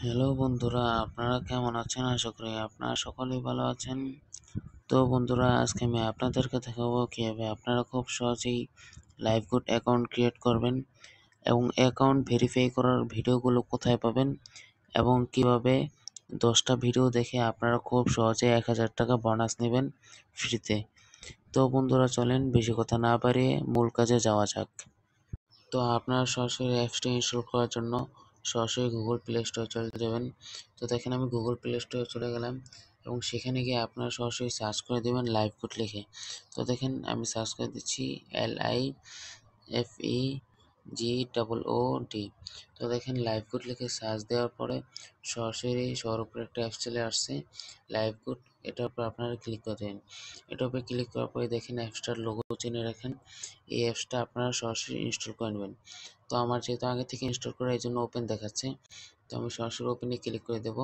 Hello বন্ধুরা, আপনারা কেমন আছেন? আশা করি আপনারা সকলেই ভালো আছেন। তো বন্ধুরা, আজকে আমি আপনাদেরকে দেখাবো কীভাবে আপনারা খুব সহজেই লাইভগুড অ্যাকাউন্ট ক্রিয়েট করবেন এবং অ্যাকাউন্ট ভেরিফাই করার ভিডিওগুলো কোথায় পাবেন এবং কিভাবে 10টা ভিডিও দেখে আপনারা খুব সহজে 1000 টাকা বোনাস নেবেন ফ্রিতে। তো বন্ধুরা, চলেন বেশি কথা না বাড়িয়ে মূল কাজে যাওয়া যাক। তো আপনারা সরাসরি অ্যাপসটি ইনস্টল করার জন্য সরাসরি গুগল প্লে স্টোরে চলে যাবেন। তো দেখেন আমি গুগল প্লে স্টোরে চলে গেলাম এবং সেখানে গিয়ে আপনারা সরাসরি সার্চ করে দেবেন লাইভগুড লিখে। তো দেখেন আমি সার্চ করে দিচ্ছি LIFEGOOD। তো দেখেন লাইভগুড লিখে সার্চ দেওয়ার পরে সরাসরি সবার উপরে একটা অ্যাপস চলে আসছে লাইভগুড। এটার উপর আপনারা ক্লিক করে দেবেন। এটার উপরে ক্লিক করার পরে দেখেন অ্যাপসটার লোগো চিনে রাখেন। এই অ্যাপসটা আপনারা সরাসরি ইনস্টল করে নেবেন। তো আমার যেহেতু আগে থেকে ইনস্টল করা, এই জন্য ওপেন দেখাচ্ছে। তো আমি সরাসরি ওপেনে ক্লিক করে দেব।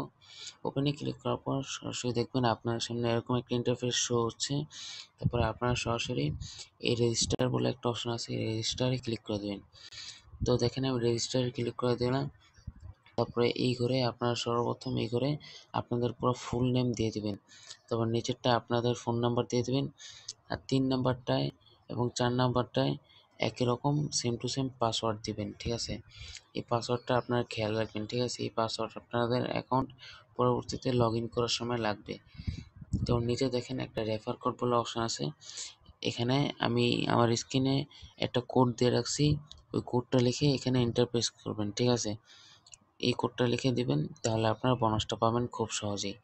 ওপেনে ক্লিক করার পর সরাসরি দেখবেন আপনার সামনে এরকম একটা ইন্টারফেস শো হচ্ছে। তারপরে আপনারা সরাসরি এই রেজিস্টার বলে একটা অপশন আছে, এই রেজিস্টারে ক্লিক করে দেবেন। তো দেখেন আমি রেজিস্টারে ক্লিক করে দিলাম। তারপরে এই ঘরে আপনারা সর্বপ্রথম এই ঘরে আপনাদের পুরো ফুল নেম দিয়ে দিবেন। তারপর নিচেরটা আপনাদের ফোন নাম্বার দিয়ে দিবেন। আর 3 নাম্বারটায় এবং 4 নাম্বারটায় একই রকম সেম টু সেম পাসওয়ার্ড দিবেন, ঠিক আছে? এই পাসওয়ার্ডটা আপনারা খেয়াল রাখবেন, ঠিক আছে? এই পাসওয়ার্ড আপনাদের অ্যাকাউন্ট পরবর্তীতে লগ ইন করার সময় লাগবে। তো নিচে দেখেন একটা রেফার কোড বলে অপশন আছে। এখানে আমি আমার স্ক্রিনে একটা কোড দিয়ে রাখছি, ওই কোডটা লিখে এখানে এন্টার প্রেস করবেন, ঠিক আছে? এই কোডটা লিখে দিবেন, তাহলে আপনারা বোনাসটা পাবেন খুব সহজেই।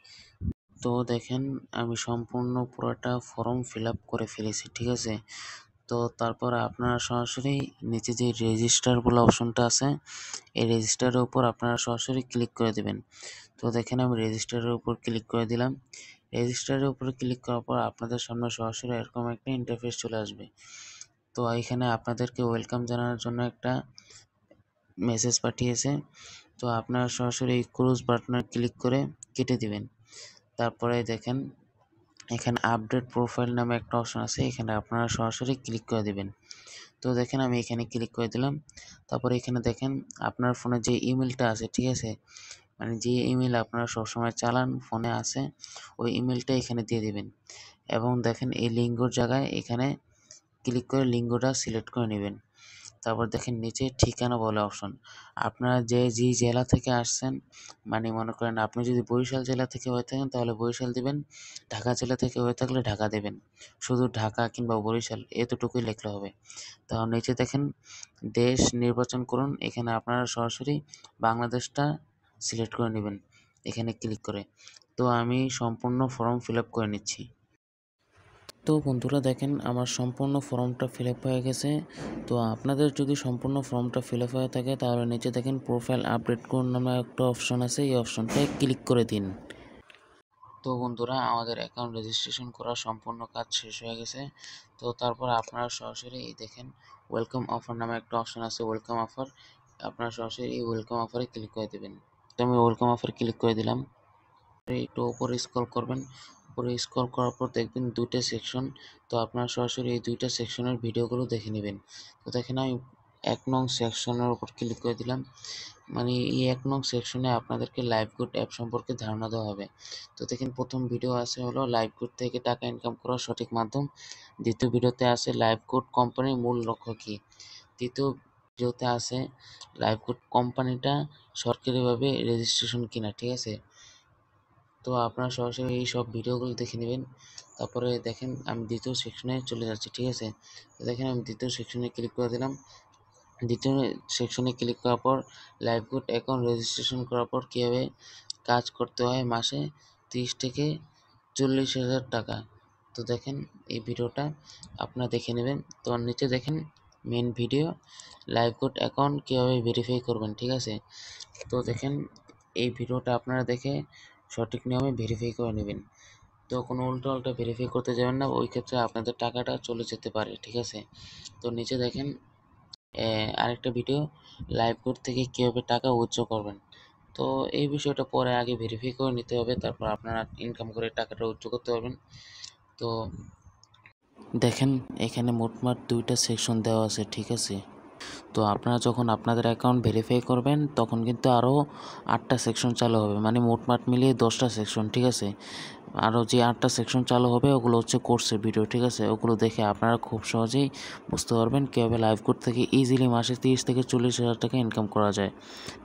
তো দেখেন আমি সম্পূর্ণ পুরোটা ফর্ম ফিল আপ করে ফেলেছি, ঠিক আছে? তো তারপর আপনারা সরাসরি নিচে যে রেজিস্টার বলে অপশনটা আছে, এই রেজিস্টারের উপর আপনারা সরাসরি ক্লিক করে দেবেন। তো দেখেন আমি রেজিস্টারের উপর ক্লিক করে দিলাম। রেজিস্টারের উপরে ক্লিক করার পর আপনাদের সামনে সরাসরি এরকম একটা ইন্টারফেস চলে আসবে। তো এখানে আপনাদেরকে ওয়েলকাম জানানোর জন্য একটা মেসেজ পাঠিয়েছে। তো আপনারা সরাসরি এই ক্লোজ বাটনে ক্লিক করে কেটে দিবেন। তারপরে দেখেন এখানে আপডেট প্রোফাইল নামে একটা অপশন আছে, এখানে আপনারা সরাসরি ক্লিক করে দিবেন। তো দেখেন আমি এখানে ক্লিক করে দিলাম। তারপরে এখানে দেখেন আপনার ফোনে যে ইমেলটা আছে, ঠিক আছে? মানে যে ইমেল আপনারা সবসময় চালান ফোনে আছে, ওই ইমেলটা এখানে দিয়ে দিবেন এবং দেখেন এই লিঙ্গর জায়গায় এখানে ক্লিক করে লিঙ্গটা সিলেক্ট করে নেবেন। তারপর দেখেন নিচে ঠিকানা বলে অপশন। আপনারা যে জেলা থেকে আসছেন, মানে মনে করেন আপনি যদি বরিশাল জেলা থেকে হয়ে থাকেন তাহলে বরিশাল দিবেন, ঢাকা জেলা থেকে হয়ে থাকলে ঢাকা দেবেন। শুধু ঢাকা কিংবা বরিশাল এতটুকুই লিখলে হবে। তাহলে নিচে দেখেন দেশ নির্বাচন করুন, এখানে আপনারা সরাসরি বাংলাদেশটা সিলেক্ট করে নেবেন এখানে ক্লিক করে। তো আমি সম্পূর্ণ ফর্ম ফিল আপ করে নিচ্ছি। তো বন্ধুরা দেখেন আমার সম্পূর্ণ ফর্মটা ফিল আপ হয়ে গেছে। তো আপনাদের যদি সম্পূর্ণ ফর্মটা ফিল আপ হয়ে থাকে তাহলে নিচে দেখেন প্রোফাইল আপডেট করুন নামে একটা অপশন আছে, এই অপশনটায় ক্লিক করে দিন। তো বন্ধুরা আমাদের অ্যাকাউন্ট রেজিস্ট্রেশন করা সম্পূর্ণ কাজ শেষ হয়ে গেছে। তো তারপর আপনারা সরাসরি এই দেখেন ওয়েলকাম অফার নামে একটা অপশন আছে, ওয়েলকাম অফার। আপনারা সরাসরি এই ওয়েলকাম অফারে ক্লিক করে দেবেন। তো আমি ওয়েলকাম অফারে ক্লিক করে দিলাম। একটু উপরে স্ক্রল করবেন, উপরে স্ক্রল করার পর দেখবেন 2টা সেকশন। তো আপনারা সরাসরি এই 2টা সেকশনের ভিডিওগুলো দেখে নেবেন। তো দেখেন আমি 1 নং সেকশনের উপর ক্লিক করে দিলাম। মানে এই 1 নং সেকশনে আপনাদেরকে লাইভগুড অ্যাপ সম্পর্কে ধারণা দেওয়া হবে। তো দেখেন প্রথম ভিডিও আছে হলো লাইভগুড থেকে টাকা ইনকাম করার সঠিক মাধ্যম। দ্বিতীয় ভিডিওতে আছে লাইভগুড কোম্পানির মূল লক্ষ্য কী। তৃতীয় ভিডিওতে আছে লাইভগুড কোম্পানিটা সরকারিভাবে রেজিস্ট্রেশন কিনা, ঠিক আছে? তো আপনারা সরাসরি এই সব ভিডিওগুলো দেখে নেবেন। তারপরে দেখেন আমি দ্বিতীয় সেকশনে চলে যাচ্ছি, ঠিক আছে? তো দেখেন আমি দ্বিতীয় সেকশনে ক্লিক করে দিলাম। দ্বিতীয় সেকশনে ক্লিক করার পর লাইভগুড অ্যাকাউন্ট রেজিস্ট্রেশন করার পর কীভাবে কাজ করতে হয় মাসে 30 থেকে 40,000 টাকা। তো দেখেন এই ভিডিওটা আপনারা দেখে নেবেন। তো নিচে দেখেন মেন ভিডিও লাইভগুড অ্যাকাউন্ট কীভাবে ভেরিফাই করবেন, ঠিক আছে? তো দেখেন এই ভিডিওটা আপনারা দেখে সঠিক নিয়মে ভেরিফাই করে নেবেন। তো কোনো উল্টোপাল্টা ভেরিফাই করতে যাবেন না, ওই ক্ষেত্রে আপনাদের টাকাটা চলে যেতে পারে, ঠিক আছে? তো নিচে দেখেন আরেকটা ভিডিও লাইভগুড থেকে কীভাবে টাকা উইথড্র করবেন। তো এই বিষয়টা পরে আগে ভেরিফাই করে নিতে হবে, তারপর আপনারা ইনকাম করে টাকাটা উইথড্র করতে পারবেন। তো দেখেন এখানে মোটমাট 2টা সেকশন দেওয়া আছে, ঠিক আছে? তো আপনারা যখন আপনাদের অ্যাকাউন্ট ভেরিফাই করবেন তখন কিন্তু আরও 8টা সেকশন চালু হবে, মানে মোটমাট মিলিয়ে 10টা সেকশন, ঠিক আছে। আরও যে 8টা সেকশন চালু হবে ওগুলো হচ্ছে কোর্সের ভিডিও, ঠিক আছে। ওগুলো দেখে আপনারা খুব সহজেই বুঝতে পারবেন কীভাবে লাইভ কোড থেকে ইজিলি মাসে 30 থেকে 40 হাজার টাকা ইনকাম করা যায়,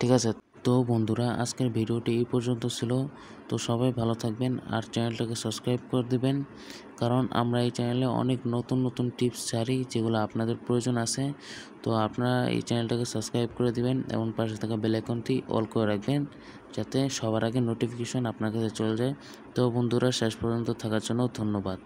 ঠিক আছে। তো বন্ধুরা, আজকের ভিডিওটি এই পর্যন্ত ছিল। তো সবাই ভালো থাকবেন আর চ্যানেলটাকে সাবস্ক্রাইব করে দিবেন, কারণ আমরা এই চ্যানেলে অনেক নতুন নতুন টিপস ছাড়ি যেগুলো আপনাদের প্রয়োজন আছে। তো আপনারা এই চ্যানেলটাকে সাবস্ক্রাইব করে দিবেন এবং পাশে থাকা বেল আইকনটি অল করে রাখবেন, যাতে সবার আগে নোটিফিকেশন আপনার কাছে চলে যায়। তো বন্ধুরা, শেষ পর্যন্ত থাকার জন্য ধন্যবাদ।